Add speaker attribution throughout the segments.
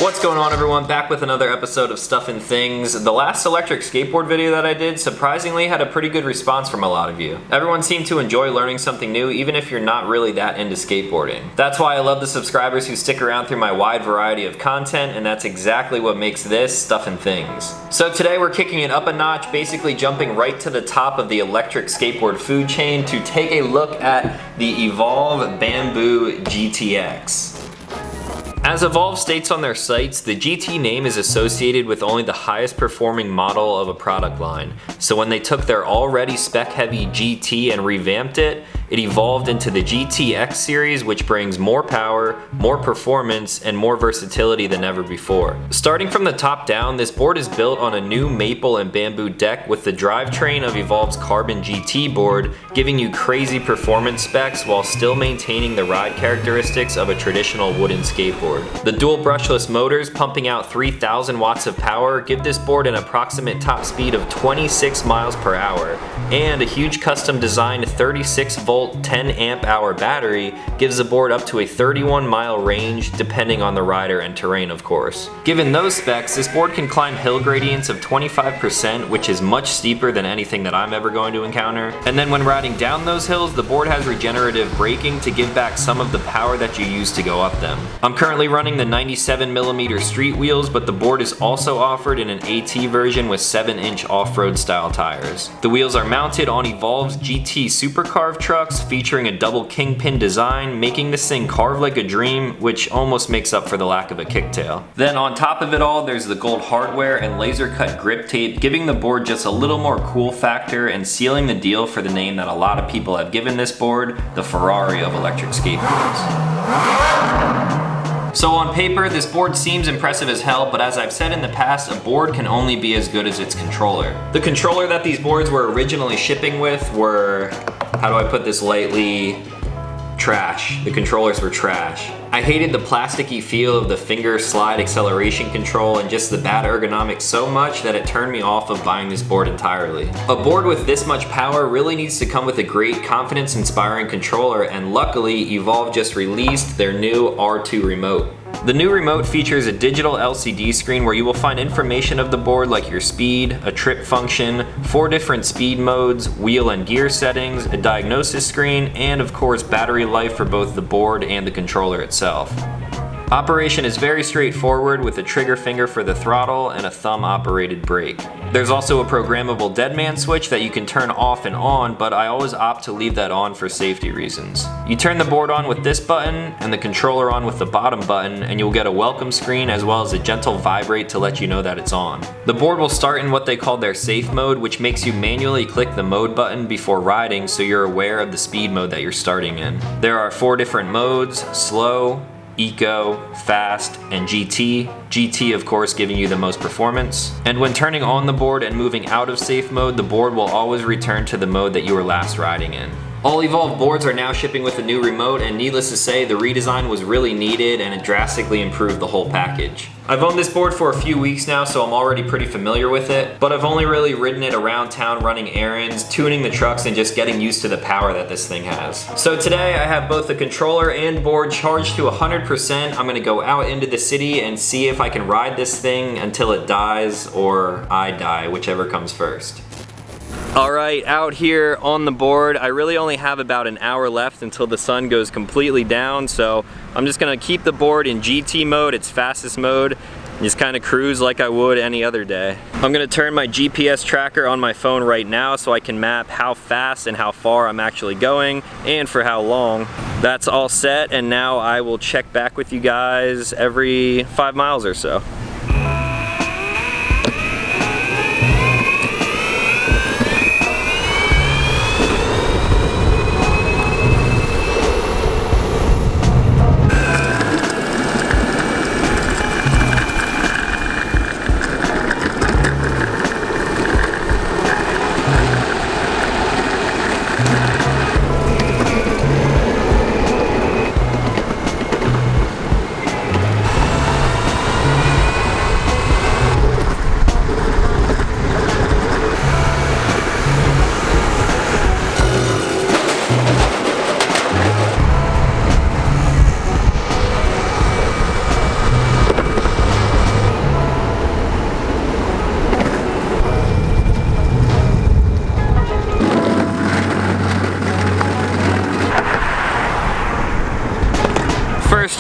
Speaker 1: What's going on, everyone? Back with another episode of Stuff and Things. The last electric skateboard video that I did surprisingly had a pretty good response from a lot of you. Everyone seemed to enjoy learning something new, even if you're not really that into skateboarding. That's why I love the subscribers who stick around through my wide variety of content, and that's exactly what makes this Stuff and Things. So today we're kicking it up a notch, basically jumping right to the top of the electric skateboard food chain to take a look at the Evolve Bamboo GTX. As Evolve states on their sites, the GT name is associated with only the highest performing model of a product line. So when they took their already spec heavy GT and revamped it, it evolved into the GTX series, which brings more power, more performance, and more versatility than ever before. Starting from the top down, this board is built on a new maple and bamboo deck with the drivetrain of Evolve's Carbon GT board, giving you crazy performance specs while still maintaining the ride characteristics of a traditional wooden skateboard. The dual brushless motors pumping out 3,000 watts of power give this board an approximate top speed of 26 miles per hour, and a huge custom designed 36 volt 10 amp hour battery gives the board up to a 31 mile range depending on the rider and terrain, of course. Given those specs, this board can climb hill gradients of 25%, which is much steeper than anything that I'm ever going to encounter. And then when riding down those hills, the board has regenerative braking to give back some of the power that you use to go up them. I'm currently running the 97mm street wheels, but the board is also offered in an AT version with 7-inch off-road style tires. The wheels are mounted on Evolve's GT Supercarve trucks featuring a double kingpin design, making this thing carve like a dream, which almost makes up for the lack of a kicktail. Then on top of it all, there's the gold hardware and laser cut grip tape, giving the board just a little more cool factor and sealing the deal for the name that a lot of people have given this board, the Ferrari of electric skateboards. So on paper, this board seems impressive as hell, but as I've said in the past, a board can only be as good as its controller. The controller that these boards were originally shipping with were, how do I put this lightly, trash. The controllers were trash. I hated the plasticky feel of the finger slide acceleration control and just the bad ergonomics so much that it turned me off of buying this board entirely. A board with this much power really needs to come with a great confidence-inspiring controller, and luckily Evolve just released their new R2 remote. The new remote features a digital LCD screen where you will find information of the board like your speed, a trip function, 4 different speed modes, wheel and gear settings, a diagnosis screen, and of course battery life for both the board and the controller itself. Operation is very straightforward with a trigger finger for the throttle and a thumb operated brake. There's also a programmable deadman switch that you can turn off and on, but I always opt to leave that on for safety reasons. You turn the board on with this button and the controller on with the bottom button, and you'll get a welcome screen as well as a gentle vibrate to let you know that it's on. The board will start in what they call their safe mode, which makes you manually click the mode button before riding so you're aware of the speed mode that you're starting in. There are 4 different modes: slow, Eco, Fast, and GT. GT, of course, giving you the most performance. And when turning on the board and moving out of safe mode, the board will always return to the mode that you were last riding in. All Evolve boards are now shipping with a new remote, and needless to say, the redesign was really needed and it drastically improved the whole package. I've owned this board for a few weeks now, so I'm already pretty familiar with it, but I've only really ridden it around town running errands, tuning the trucks, and just getting used to the power that this thing has. So today I have both the controller and board charged to 100%. I'm gonna go out into the city and see if I can ride this thing until it dies or I die, whichever comes first. Alright, out here on the board, I really only have about an hour left until the sun goes completely down, so I'm just gonna keep the board in GT mode, its fastest mode, and just kind of cruise like I would any other day. I'm gonna turn my GPS tracker on my phone right now so I can map how fast and how far I'm actually going and for how long. That's all set, and now I will check back with you guys every 5 miles or so.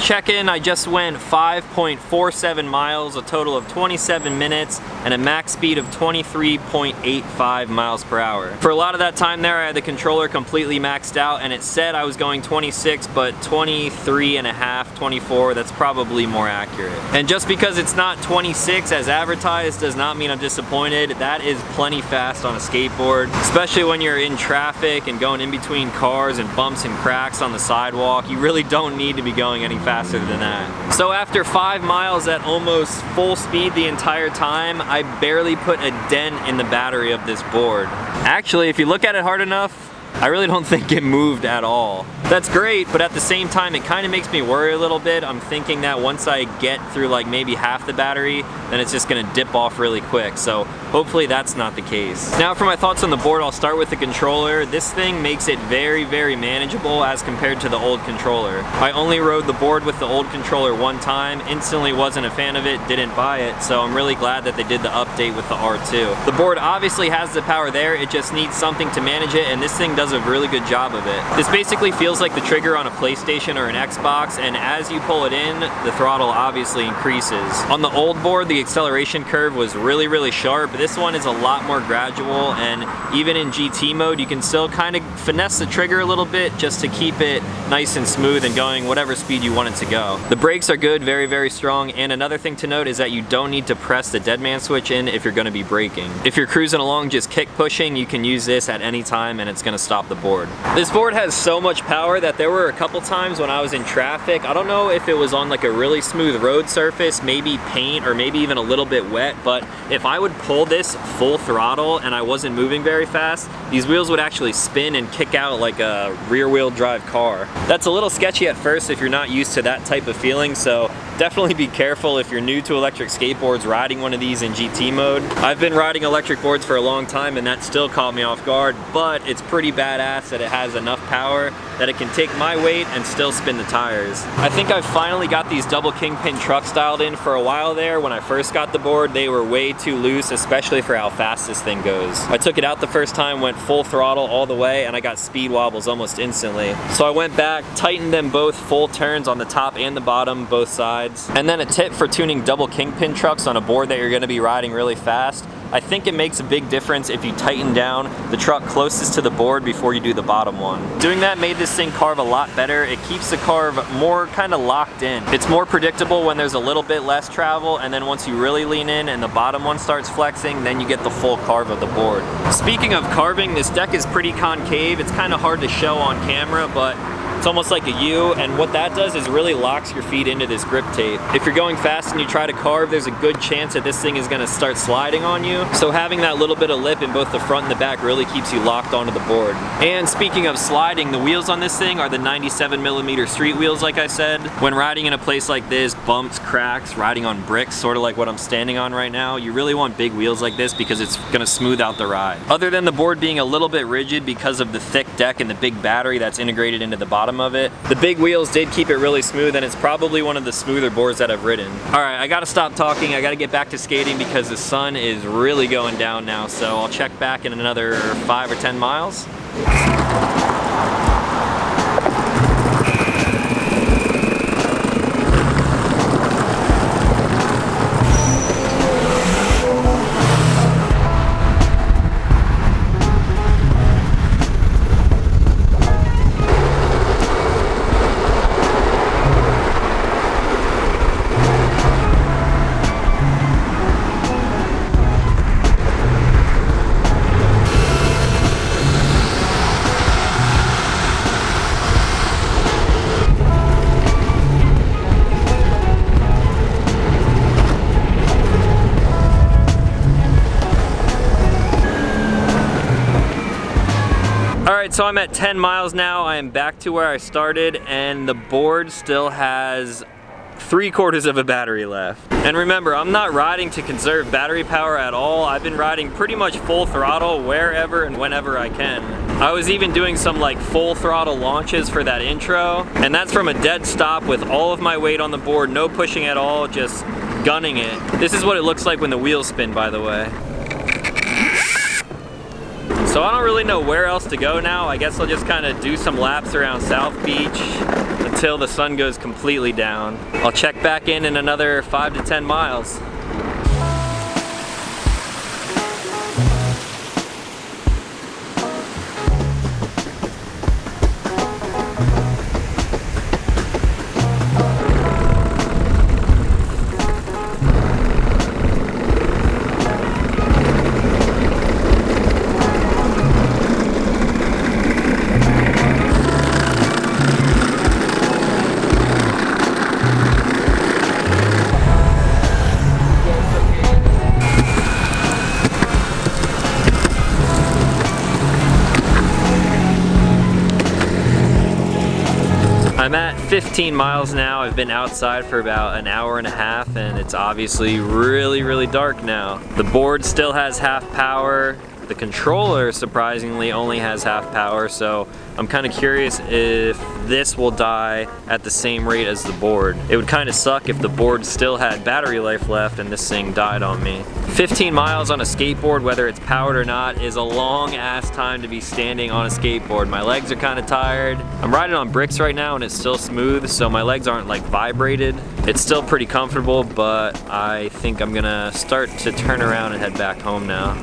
Speaker 1: check-in, I just went 5.47 miles, a total of 27 minutes, and a max speed of 23.85 miles per hour. For a lot of that time there, I had the controller completely maxed out, and it said I was going 26, but 23 and a half, 24, that's probably more accurate. And just because it's not 26 as advertised does not mean I'm disappointed. That is plenty fast on a skateboard, especially when you're in traffic and going in between cars and bumps and cracks on the sidewalk. You really don't need to be going any faster than that. So after 5 miles at almost full speed the entire time, I barely put a dent in the battery of this board. Actually, if you look at it hard enough, I really don't think it moved at all. That's great, but at the same time, it kind of makes me worry a little bit. I'm thinking that once I get through like maybe half the battery, then it's just gonna dip off really quick. So hopefully that's not the case. Now for my thoughts on the board, I'll start with the controller. This thing makes it very, very manageable as compared to the old controller. I only rode the board with the old controller one time, instantly wasn't a fan of it, didn't buy it, so I'm really glad that they did the update with the R2. The board obviously has the power there, it just needs something to manage it, and this thing does a really good job of it. This basically feels like the trigger on a PlayStation or an Xbox, and as you pull it in, the throttle obviously increases. On the old board, the acceleration curve was really, really sharp. This one is a lot more gradual, and even in GT mode, you can still kind of finesse the trigger a little bit just to keep it nice and smooth and going whatever speed you want it to go. The brakes are good, very, very strong, and another thing to note is that you don't need to press the dead man switch in if you're going to be braking. If you're cruising along just kick pushing, you can use this at any time and it's going to stop the board. This board has so much power that there were a couple times when I was in traffic, I don't know if it was on like a really smooth road surface, maybe paint, or maybe even a little bit wet, but if I would pull this full throttle and I wasn't moving very fast, these wheels would actually spin and kick out like a rear wheel drive car. That's a little sketchy at first if you're not used to that type of feeling, so definitely be careful if you're new to electric skateboards riding one of these in GT mode. I've been riding electric boards for a long time and that still caught me off guard, but it's pretty badass that it has enough power that it can take my weight and still spin the tires. I think I've finally got these double kingpin trucks dialed in. For a while there, when I first got the board, they were way too loose, especially for how fast this thing goes. I took it out the first time, went full throttle all the way, and I got speed wobbles almost instantly. So I went back, tightened them both full turns on the top and the bottom, both sides. And then a tip for tuning double kingpin trucks on a board that you're gonna be riding really fast, I think it makes a big difference if you tighten down the truck closest to the board before you do the bottom one. Doing that made this thing carve a lot better. It keeps the carve more kind of locked in. It's more predictable when there's a little bit less travel, and then once you really lean in and the bottom one starts flexing, then you get the full carve of the board. Speaking of carving, this deck is pretty concave. It's kind of hard to show on camera, but it's almost like a U, and what that does is really locks your feet into this grip tape. If you're going fast and you try to carve, there's a good chance that this thing is gonna start sliding on you. So having that little bit of lip in both the front and the back really keeps you locked onto the board. And speaking of sliding, the wheels on this thing are the 97mm street wheels, like I said. When riding in a place like this, bumps, cracks, riding on bricks, sort of like what I'm standing on right now, you really want big wheels like this because it's gonna smooth out the ride. Other than the board being a little bit rigid because of the thick deck and the big battery that's integrated into the bottom of it, the big wheels did keep it really smooth, and it's probably one of the smoother boards that I've ridden. Alright, I gotta stop talking, I gotta get back to skating because the sun is really going down now, so I'll check back in another 5 or 10 miles. Alright, so I'm at 10 miles now. I am back to where I started, and the board still has 3/4 of a battery left. And remember, I'm not riding to conserve battery power at all. I've been riding pretty much full throttle wherever and whenever I can. I was even doing some like full throttle launches for that intro, and that's from a dead stop with all of my weight on the board, no pushing at all, just gunning it. This is what it looks like when the wheels spin, by the way. So I don't really know where else to go now. I guess I'll just kind of do some laps around South Beach. The until the sun goes completely down. I'll check back in another 5 to 10 miles. I'm at 15 miles now. I've been outside for about an hour and a half and it's obviously really dark now. The board still has half power. The controller surprisingly only has half power, so I'm kind of curious if this will die at the same rate as the board. It would kind of suck if the board still had battery life left and this thing died on me. 15 miles on a skateboard, whether it's powered or not, is a long ass time to be standing on a skateboard. My legs are kind of tired. I'm riding on bricks right now and it's still smooth, so my legs aren't like vibrated. It's still pretty comfortable, but I think I'm gonna start to turn around and head back home now.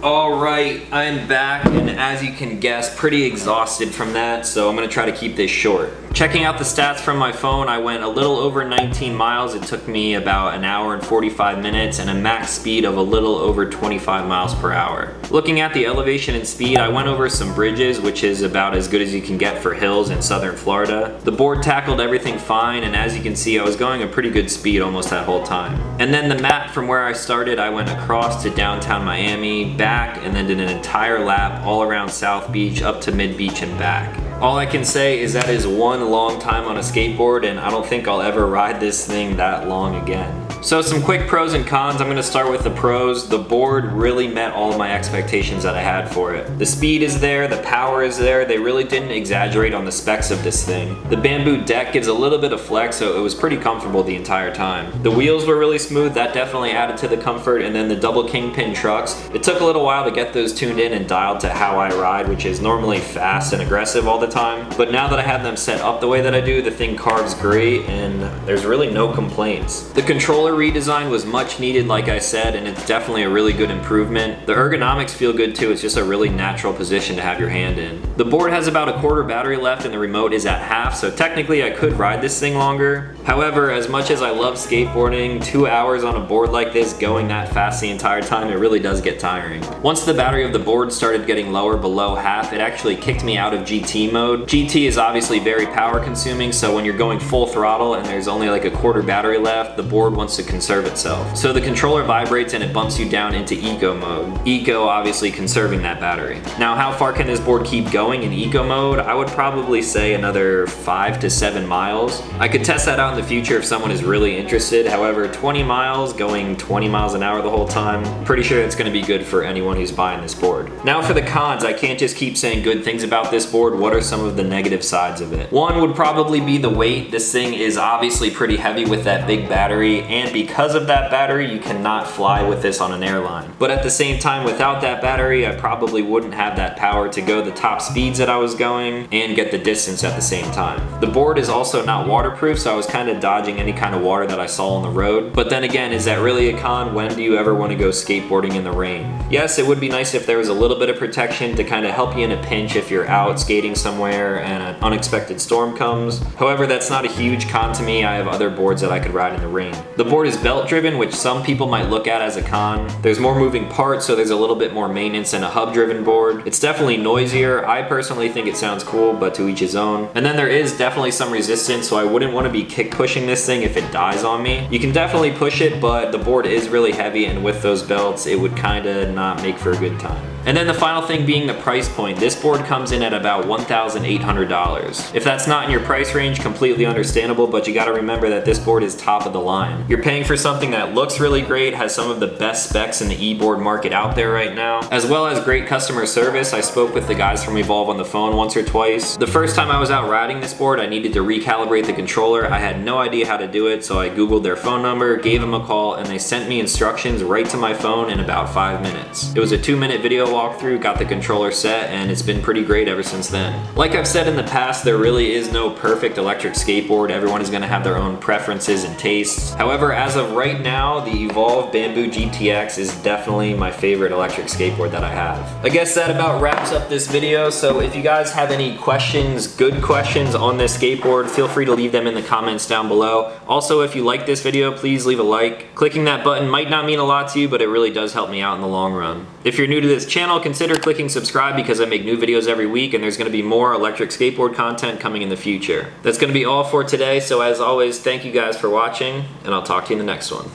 Speaker 1: Alright, I'm back, and as you can guess, pretty exhausted from that, so I'm gonna try to keep this short. Checking out the stats from my phone, I went a little over 19 miles. It took me about an hour and 45 minutes and a max speed of a little over 25 miles per hour. Looking at the elevation and speed, I went over some bridges, which is about as good as you can get for hills in southern Florida. The board tackled everything fine, and as you can see, I was going a pretty good speed almost that whole time. And then the map from where I started, I went across to downtown Miami, back, and then did an entire lap all around South Beach up to Mid Beach and back. All I can say is that is one long time on a skateboard, and I don't think I'll ever ride this thing that long again. So some quick pros and cons. I'm gonna start with the pros. The board really met all of my expectations that I had for it. The speed is there, the power is there. They really didn't exaggerate on the specs of this thing. The bamboo deck gives a little bit of flex, so it was pretty comfortable the entire time. The wheels were really smooth, that definitely added to the comfort, and then the double kingpin trucks. It took a little while to get those tuned in and dialed to how I ride, which is normally fast and aggressive all the time. But now that I have them set up the way that I do, the thing carves great, and there's really no complaints. The controller redesign was much needed, like I said, and it's definitely a really good improvement. The ergonomics feel good too. It's just a really natural position to have your hand in. The board has about a quarter battery left and the remote is at half, so technically I could ride this thing longer. However, as much as I love skateboarding, 2 hours on a board like this going that fast the entire time, it really does get tiring. Once the battery of the board started getting lower below half, it actually kicked me out of GT mode. GT is obviously very power consuming, so when you're going full throttle and there's only like a quarter battery left, the board wants to conserve itself. So the controller vibrates and it bumps you down into eco mode. Eco obviously conserving that battery. Now how far can this board keep going in eco mode? I would probably say another 5 to 7 miles. I could test that out in the future if someone is really interested. However, 20 miles, going 20 miles an hour the whole time, pretty sure it's gonna be good for anyone who's buying this board. Now for the cons, I can't just keep saying good things about this board. What are some of the negative sides of it? One would probably be the weight. This thing is obviously pretty heavy with that big battery, and because of that battery, you cannot fly with this on an airline. But at the same time, without that battery, I probably wouldn't have that power to go the top speeds that I was going and get the distance at the same time. The board is also not waterproof, so I was kind of dodging any kind of water that I saw on the road. But then again, is that really a con? When do you ever want to go skateboarding in the rain? Yes, it would be nice if there was a little bit of protection to kind of help you in a pinch if you're out skating somewhere and an unexpected storm comes. However, that's not a huge con to me. I have other boards that I could ride in the rain. The board is belt driven, which some people might look at as a con. There's more moving parts, so there's a little bit more maintenance than a hub driven board. It's definitely noisier. I personally think it sounds cool, but to each his own. And then there is definitely some resistance, so I wouldn't want to be kick pushing this thing if it dies on me. You can definitely push it, but the board is really heavy, and with those belts, it would kind of not make for a good time. And then the final thing being the price point. This board comes in at about $1,800. If that's not in your price range, completely understandable, but you gotta remember that this board is top of the line. You're paying for something that looks really great, has some of the best specs in the e-board market out there right now, as well as great customer service. I spoke with the guys from Evolve on the phone once or twice. The first time I was out riding this board, I needed to recalibrate the controller. I had no idea how to do it, so I Googled their phone number, gave them a call, and they sent me instructions right to my phone in about 5 minutes. It was a 2-minute video walkthrough, got the controller set, and it's been pretty great ever since then. Like I've said in the past, there really is no perfect electric skateboard. Everyone is gonna have their own preferences and tastes. However, as of right now, the Evolve Bamboo GTX is definitely my favorite electric skateboard that I have. I guess that about wraps up this video, so if you guys have any questions, good questions on this skateboard, feel free to leave them in the comments down below. Also, if you like this video, please leave a like. Clicking that button might not mean a lot to you, but it really does help me out in the long run. If you're new to this channel, consider clicking subscribe because I make new videos every week and there's gonna be more electric skateboard content coming in the future. That's gonna be all for today, so as always, thank you guys for watching, and I'll talk to you in the next one.